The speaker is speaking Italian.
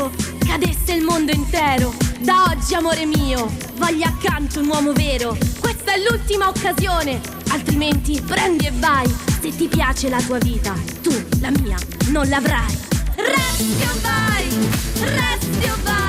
caso cadesse il mondo intero, da oggi amore mio voglio accanto un uomo vero. Questa è l'ultima occasione, altrimenti prendi e vai. Se ti piace la tua vita, tu la mia non l'avrai. Resti o vai, resti o vai.